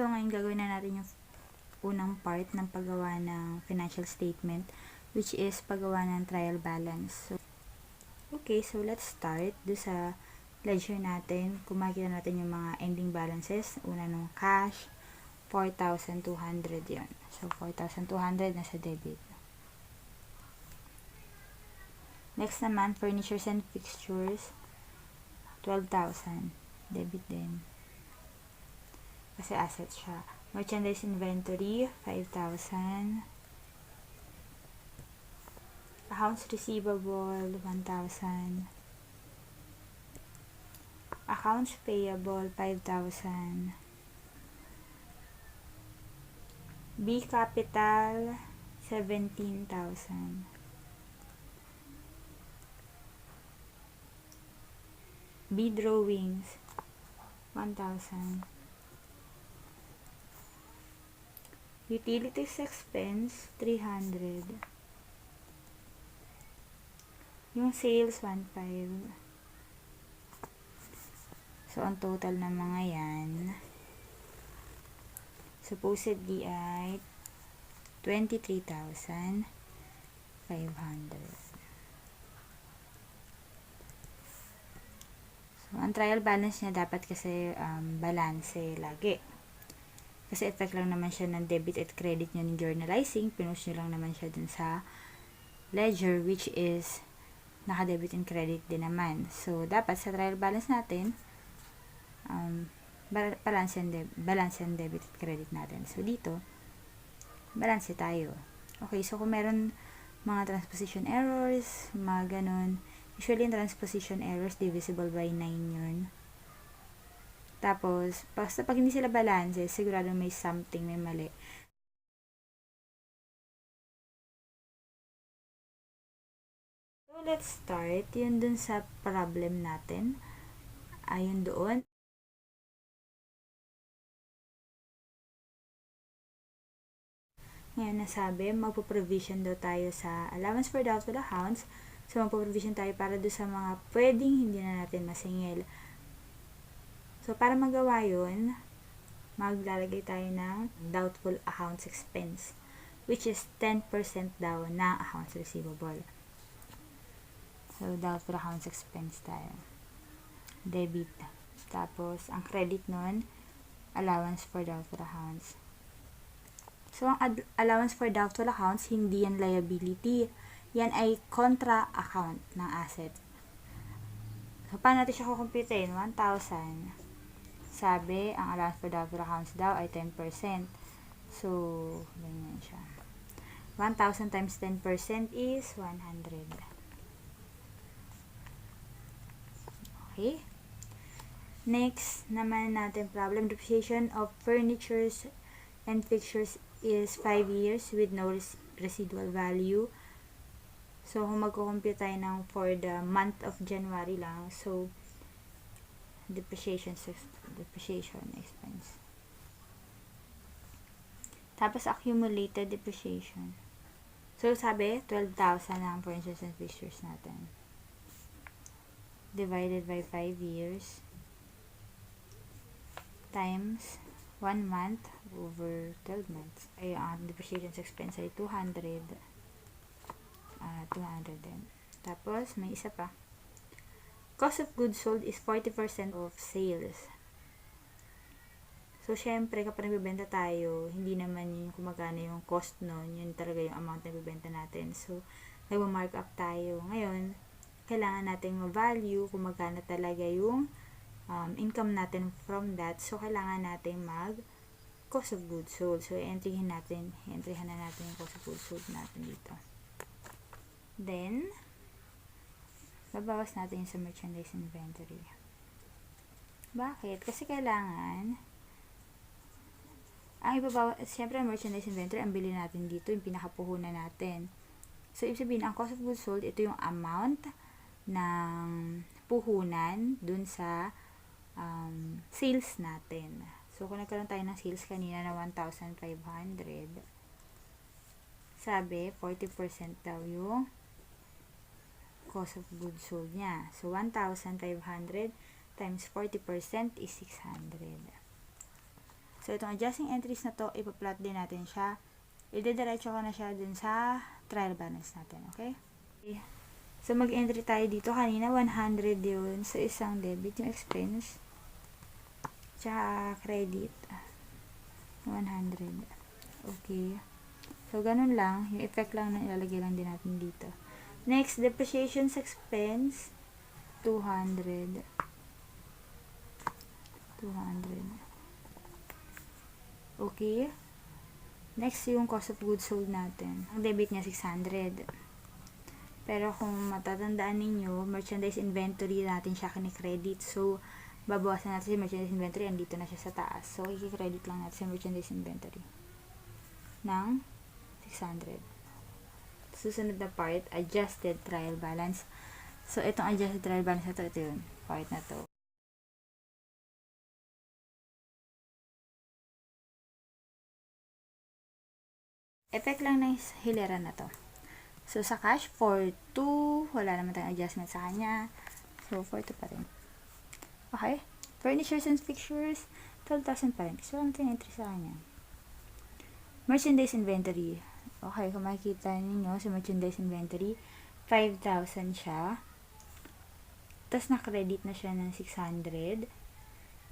So, ngayon gagawin na natin yung unang part ng paggawa ng financial statement, which is paggawa ng trial balance. So, okay, so let's start. Do sa ledger natin, kung makikita natin yung mga ending balances. Una nung cash, 4,200 yun. So, 4,200 nasa debit. Next naman, furnitures and fixtures, 12,000. Debit din. Kasi asset siya. Merchandise inventory, 5,000. Accounts receivable, 1,000. Accounts payable, 5,000. B capital, 17,000. B drawings, 1,000. Utilities expense, 300. Yung sales, 1,500. So, ang total ng mga yan, supposedly ay 23,500. So, ang trial balance niya dapat kasi balance lagi. Kasi effect lang naman siya ng debit at credit nyo ng journalizing. Pinost nyo lang naman siya dun sa ledger, which is naka-debit and credit din naman. So, dapat sa trial balance natin, balance and debit at credit natin. So, dito, balance tayo. Okay, so kung meron mga transposition errors, mga ganun, usually in transposition errors, divisible by 9 yun. Tapos, pag hindi sila balance, sigurado may something, may mali. So, let's start. Yun dun sa problem natin. Ayun doon. Ngayon, nasabi, magpo-provision daw tayo sa allowance for doubtful accounts. So, magpo-provision tayo para doon sa mga pwedeng hindi na natin masingil. So, para magawa yun, maglalagay tayo ng doubtful accounts expense, which is 10% daw ng accounts receivable. So, doubtful accounts expense tayo. Debit. Tapos, ang credit nun, allowance for doubtful accounts. So, ang allowance for doubtful accounts, hindi yan liability. Yan ay contra account ng asset. So, paano natin siya kukumputin? 1,000. Sabi, ang allowance for doubtful accounts daw ay 10%. So, ganyan siya. 1,000 times 10% is 100. Okay? Next, naman natin problem. Depreciation of furnitures and fixtures is 5 years with no residual value. So, kung magkukumpute tayo ng for the month of January lang, so, depreciation expense. Tapos, accumulated depreciation. So, sabi, 12,000 ang furnitures and fixtures natin. Divided by 5 years times 1 month over 12 months. Ay, ang depreciation expense ay 200. 200 din. Tapos, may isa pa. Cost of goods sold is 40% of sales. So, syempre, kapag nagbibenta tayo, hindi naman yun kung magkano yung cost nun. Yun talaga yung amount na nagbibenta natin. So, nag-mark up tayo. Ngayon, kailangan natin ma-value kung magkano talaga yung income natin from that. So, kailangan natin cost of goods sold. So, entryhan na natin yung cost of goods sold natin dito. Then, babawas natin sa merchandise inventory. Bakit? Kasi kailangan, siyempre merchandise inventory, ang bili natin dito, yung pinakapuhunan natin. So, ibig sabihin, ang cost of goods sold, ito yung amount ng puhunan dun sa sales natin. So, kung nagkaroon tayo ng sales kanina na 1,500, sabi, 40% daw yung cost of goods sold niya. So, 1,500 times 40% is 600. So, So, itong adjusting entries na to, ipa-plot din natin siya. Idediretso ko na siya dun sa trial balance natin, okay? So, mag-entry tayo dito. Kanina, 100 yun. So, isang debit yung expense. Tsaka credit. 100. Okay. So, ganun lang. Yung effect lang na ilalagay lang din natin dito. Next, depreciations expense. 200. Okay. Next, yung cost of goods sold natin. Ang debit niya, 600. Pero kung matatandaan ninyo, merchandise inventory natin siya kini-credit. So, babawasan natin si merchandise inventory. Andito na siya sa taas. So, i-credit lang natin si merchandise inventory ng 600. Susunod na part, adjusted trial balance. So, itong adjusted trial balance na to, ito yun. Part na to. Effect lang ng hilera na to. So, sa cash, 4,2. Wala naman tayong adjustment sa kanya. So, 4,2 pa rin. Okay. Furnitures and fixtures, 12,000 pa rin. Kasi wala naman tayong entry sa kanya. Merchandise inventory. Okay, kung makikita ninyo sa merchandise inventory, 5,000 siya. Tapos, na-credit na siya ng 600.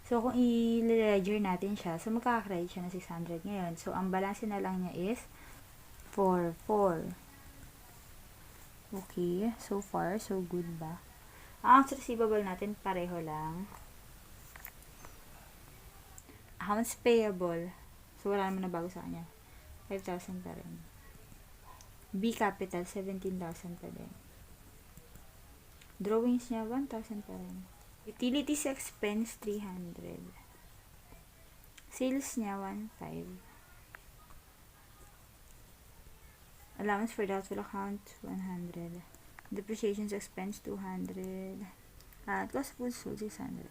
So, kung i-ledger natin siya, so magkaka-credit siya ng 600 ngayon. So, ang balance na lang niya is 4,4. Okay, so far, so good ba? Ang accounts receivable natin, pareho lang. Accounts payable, so wala naman na bago sa kanya. 5,000 pa rin. B capital, 17,000 pa rin. Drawings niya, 1,000 pa rin. Utilities expense, 300. Sales niya, 1,500. Allowance for doubtful accounts, 100. Depreciations expense, 200. At cost of goods sold, 600.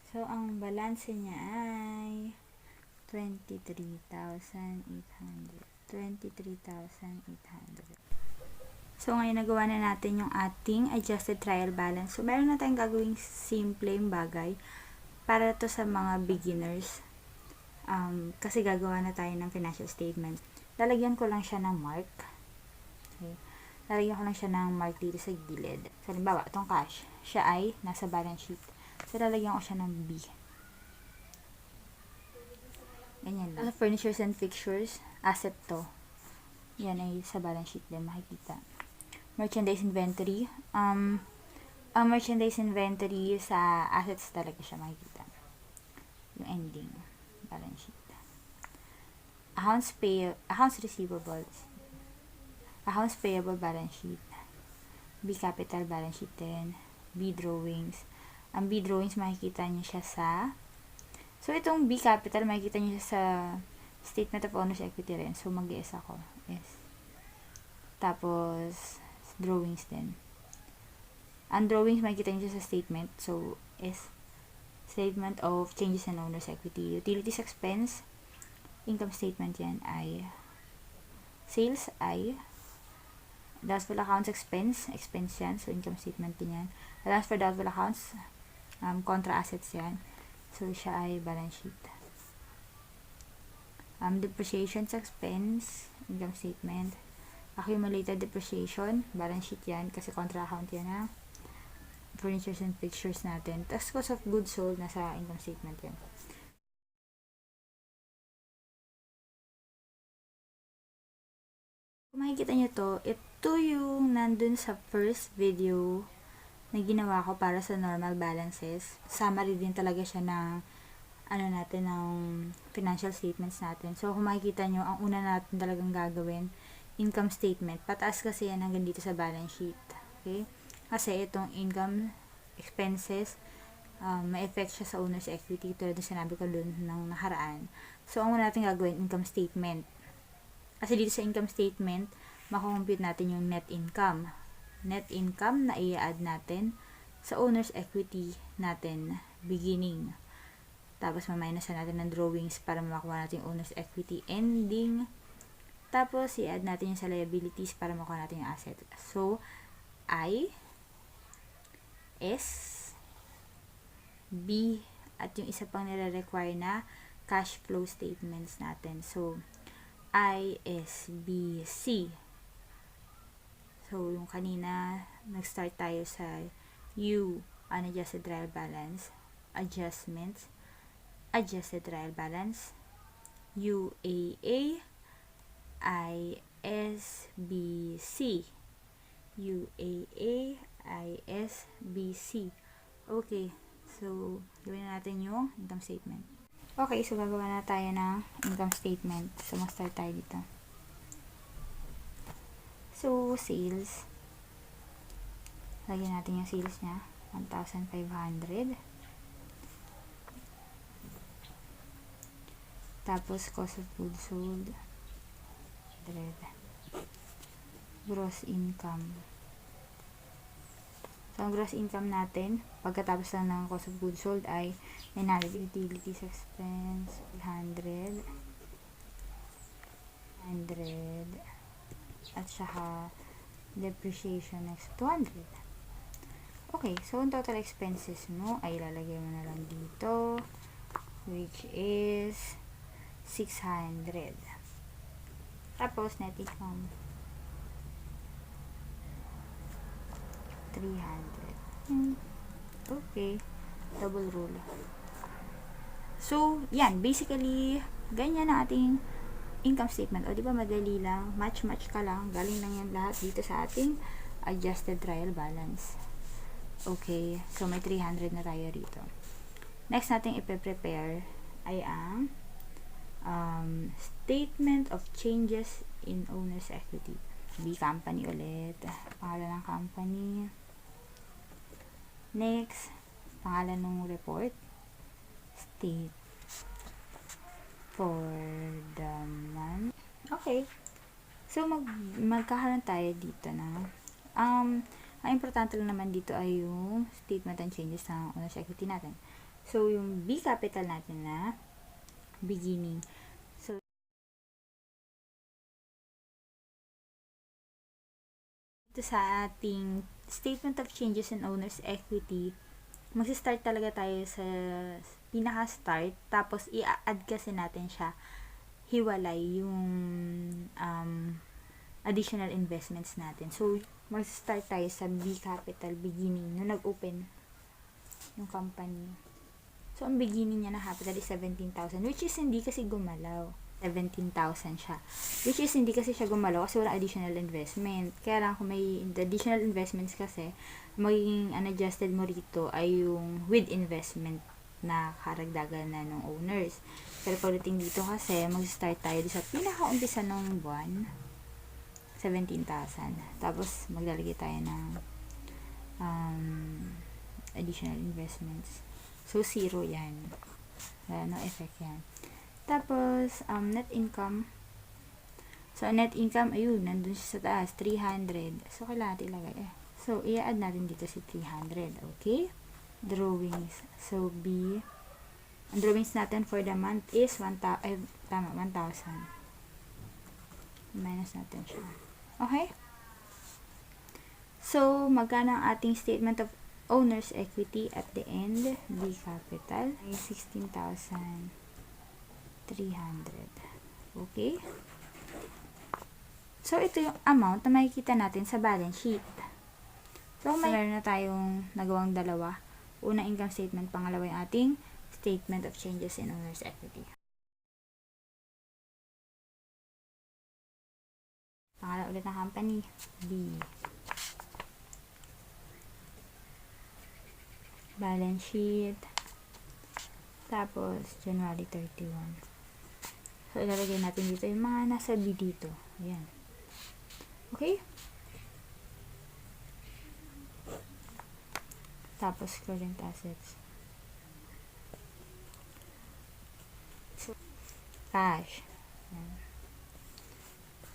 So, ang balance niya ay 23,800. 23,800. So, ngayon nagawa na natin yung ating adjusted trial balance. So, meron na tayong gagawing simpleng bagay para to sa mga beginners. Kasi gagawa na tayo ng financial statement. Lalagyan ko lang siya ng mark. Okay. Lalagyan ko lang siya ng mark dito sa gilid. So, halimbawa, itong cash, siya ay nasa balance sheet. So, lalagyan ko siya ng B. Ganyan lang. Furnitures and fixtures, asset to. Yan ay sa balance sheet din makikita. Merchandise inventory. Ang merchandise inventory sa assets talaga siya makikita. Yung ending balance sheet. Accounts receivables. Accounts payable balance sheet. B capital balance sheet din. B drawings. Ang B drawings makikita niyo siya sa so itong B capital makikita niyo siya sa statement of owner's equity rin. So mag-S ako. S. Tapos drawings din. Ang drawings makikita niyo siya sa statement. So S. Statement of changes in owner's equity. Utilities expense. Income statement yan ay sales ay doubtful accounts expense yan, so income statement din yan. Allowance for doubtful accounts, contra assets yan, so siya ay balance sheet. Depreciations expense, income statement. Accumulated depreciation, balance sheet yan kasi contra account yan ha. Furnitures and fixtures natin. Tapos cost of goods sold nasa income statement yan. Kung makikita nyo to, ito yung nandun sa first video na ginawa ko para sa normal balances. Summary din talaga siya ng ng financial statements natin. So, kung makikita nyo, ang una natin talagang gagawin, income statement. Pataas kasi yan hanggang dito sa balance sheet. Okay? Kasi itong income expenses, may effect siya sa owner's equity. Tulad ng sinabi ko dun ng nakaraan. So, ang una natin gagawin, income statement. Kasi dito sa income statement, makakompute natin yung net income. Net income na i-add natin sa owner's equity natin beginning. Tapos, maminus natin ng drawings para makuha natin yung owner's equity ending. Tapos, i-add natin yung sa liabilities para makuha natin yung asset. So, I, S, B, at yung isa pang nire-require na cash flow statements natin. So, ISBC. So, yung kanina, nag-start tayo sa U, unadjusted trial balance, adjustments, adjusted trial balance, UAA, ISBC. UAA, ISBC. Okay, so, gawin natin yung income statement. Okay, so gagawa na tayo ng income statement. So, mag-start tayo dito. So, sales. Lagyan natin yung sales niya. 1,500. Tapos, cost of goods sold. 100. Gross income. So, ang gross income natin, pagkatapos lang ng cost of goods sold ay 900 utilities expense, 100, 100, at saka depreciation next 200. Okay, so ang total expenses mo ay ilalagay mo na lang dito, which is 600. Tapos net income 300. Okay, double rule. So, yan, basically ganyan ang ating income statement. O, di ba madali lang, match ka lang, galing lang yan lahat dito sa ating adjusted trial balance. Okay, so may 300 na tayo rito. Next natin ipe-prepare ay ang statement of changes in owner's equity. B company ulit, pangalan ng company. Next, pangalan ng report, state for the month. Okay, so magkakaroon tayo dito na ang importante lang naman dito ay yung statement and changes ng owner's equity natin. So, yung B capital natin na beginning. So, ito sa ating statement of changes in owner's equity, mag-start talaga tayo sa pinaka-start, tapos i-add kasi natin siya hiwalay yung additional investments natin. So, mag-start tayo sa B capital beginning nung nag-open yung company. So, ang beginning niya na capital is 17,000, which is hindi kasi gumalaw. 17,000 siya. Which is hindi kasi siya gumalaw kasi wala additional investment. Kaya lang kung may additional investments kasi, magiging unadjusted mo rito ay yung with investment na karagdagan na ng owners. Pero pagdating dito kasi, mag-start tayo sa pinaka-umpisa ng buwan, 17,000. Tapos, maglalagay tayo ng additional investments. So, 0 yan. No effect yan. Tapos, net income. So, net income, ayun, nandun siya sa taas, 300. So, kailangan natin ilagay. So, i-add natin dito si 300. Okay? Drawings. So, B. Ang drawings natin for the month is 1,000. Minus natin siya. Okay? So, magkano ang ating statement of owner's equity at the end? B capital ay 16,300. Okay? So, ito yung amount na makikita natin sa balance sheet. So, meron na tayong nagawang dalawa. Unang income statement, pangalawa yung ating statement of changes in owner's equity. Pangalan ulit ng company, B. Balance sheet. Tapos, January 31. So, ilalagay natin dito yung mga nasa B dito. Ayan. Okay? Tapos, current assets. So, cash. Ayan.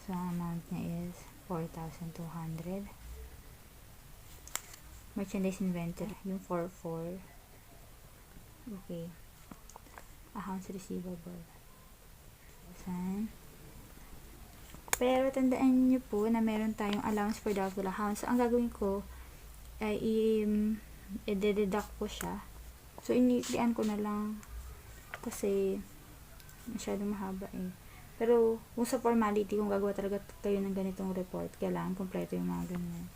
So, ang amount niya is 4,200. Merchandise inventory, yung 4,400. Okay. Accounts receivable. Pero, tandaan nyo po na meron tayong allowance for doubtful accounts. So, ang gagawin ko ay i-deduct ko siya. So, iniklian ko na lang kasi Masyadong mahaba eh. Pero, kung sa formality, kung gagawa talaga kayo ng ganitong report, kailangan kompleto yung mga ganyan.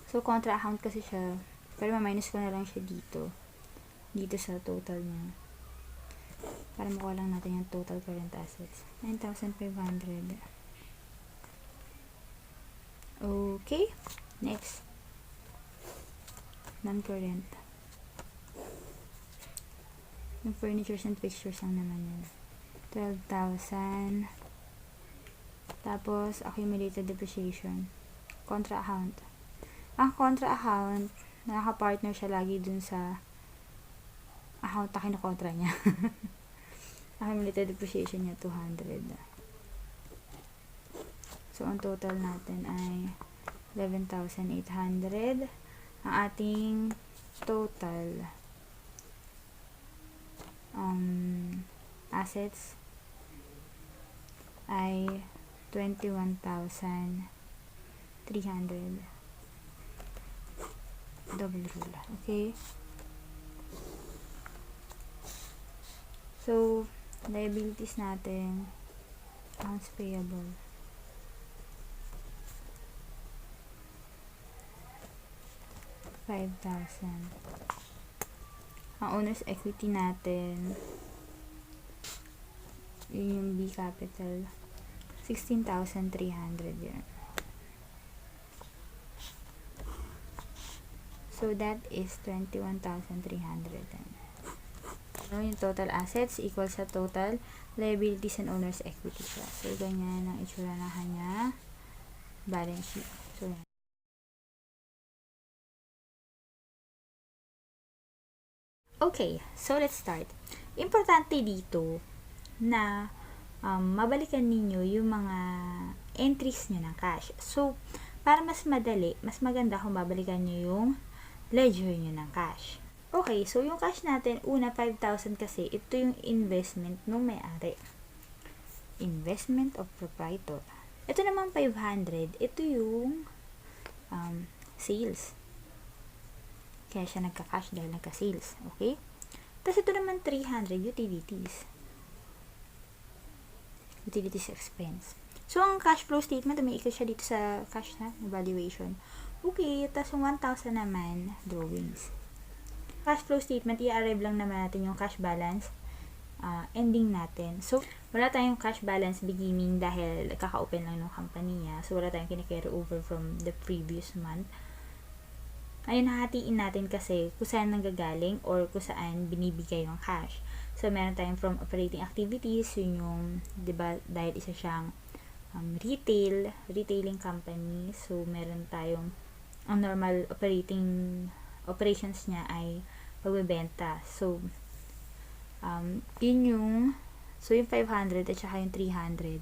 So, contra account kasi siya. Pero, ma-minus ko na lang siya dito. Dito sa total niya. Para makuha lang natin yung total current assets. 9,500. Okay. Next. Non-current. Yung furnitures and fixtures lang naman yun. 12,000. Tapos, accumulated depreciation. Contra account. Ang contra account, nakaka-partner siya lagi dun sa account na kinokontra niya. Accumulated depreciation niya, 200. So, ang total natin ay 11,800. Ang ating total assets ay 21,300. Double rule. Okay? So, liabilities natin, accounts payable. $5,000. Ang owner's equity natin, yun yung B capital, 16,300 yan. So, that is 21,300. So, yung total assets equals sa total liabilities and owner's equity siya. So, ganyan ang itsura na kanya balance sheet. So, yan. Okay, so let's start. Importante dito na mabalikan ninyo yung mga entries nyo ng cash. So, para mas madali, mas maganda kung babalikan nyo yung ledger nyo ng cash. Okay, so yung cash natin, una 5,000 kasi, ito yung investment nung may-ari. Investment of proprietor. Ito naman 500, ito yung sales. Kaya siya nagka-cash dahil nagka-sales. Okay? Tapos ito naman 300, utilities. Utilities expense. So, ang cash flow statement, umiikot siya dito sa cash na evaluation. Okay, tapos yung 1,000 naman, drawings. Cash flow statement, i-arrive lang naman natin yung cash balance ending natin. So, wala tayong cash balance beginning dahil kaka-open lang ng company niya. So, wala tayong kina-carry over from the previous month. Ayun, hahatiin natin kasi kung saan nanggagaling or kung saan binibigay yung cash. So, meron tayong from operating activities, yun yung, diba, dahil isa siyang retailing company. So, meron tayong, ang normal operations niya ay pagbebenta. So, yun yung 500 at saka yung 300.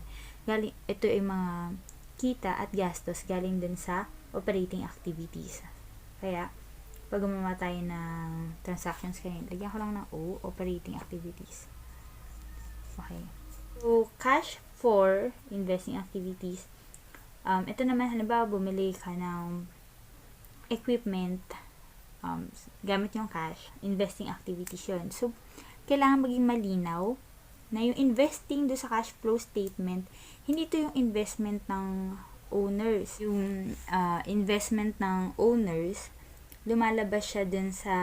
Ito ay mga kita at gastos galing din sa operating activities. Kaya, pag gumawa tayo ng transactions kanina, lagyan ko lang ng O, operating activities. Okay. So, cash for investing activities. Ito naman, halimbawa, bumili ka ng equipment, gamit yung cash, investing activities yun. So, kailangan maging malinaw na yung investing do sa cash flow statement, hindi ito yung investment ng owners. Yung investment ng owners, lumalabas siya dun sa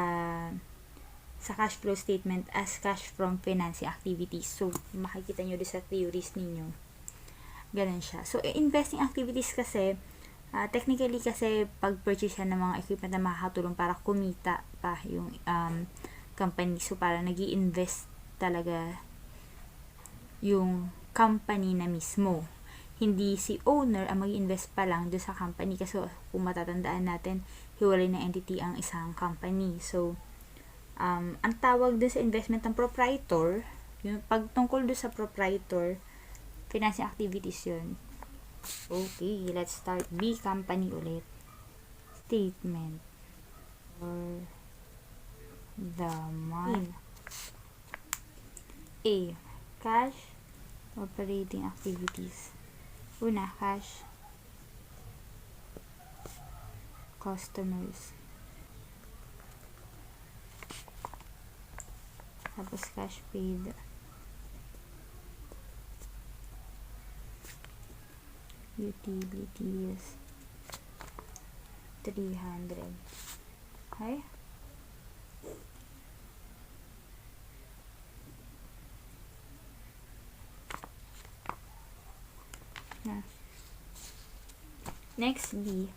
cash flow statement as cash from financing activities. So, makikita nyo dun sa theories ninyo. Ganun siya. So, investing activities kasi, technically kasi, pag-purchase siya ng mga equipment na makakatulong para kumita pa yung company. So, para nag-i-invest talaga yung company na mismo. Hindi si owner ang mag-invest pa lang doon sa company. Kasi kung matatandaan natin, hiwalay na entity ang isang company. So, ang tawag doon sa investment ng proprietor, yung pagtungkol doon sa proprietor, financing activities yun. Okay, let's start. B, company ulit. Statement for the month. A, cash operating activities. Una, cash customers. tapos cash paid, utilities, 300. Okay? Na. Next, B.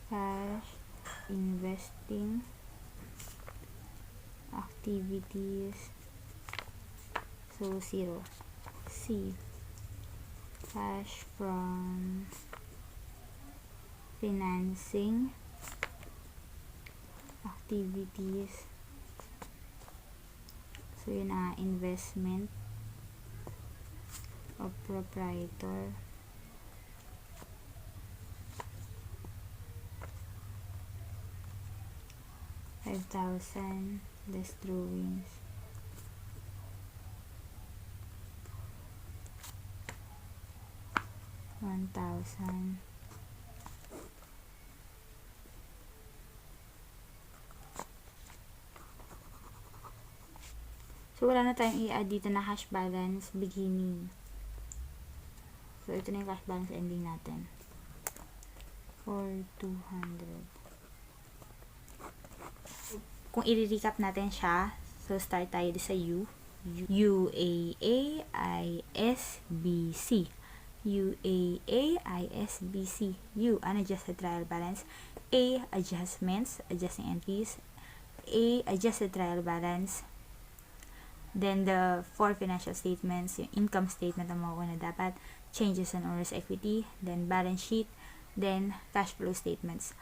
Cash investing activities, so 0. C. Cash from financing activities, so yun na, investment of proprietor, $5,000 less drawings, $1,000. So, wala na tayong i-add dito na cash balance beginning. So, ito na yung cash balance ending natin. For 200. Kung i-recap natin siya, so start tayo sa U. UAAISBC. UAAISBC. U, unadjusted trial balance. A, adjustments, adjusting entries. A, adjusted trial balance. Then, the 4 financial statements, yung income statement ang mauna dapat, changes in owner's equity, then balance sheet, then cash flow statements.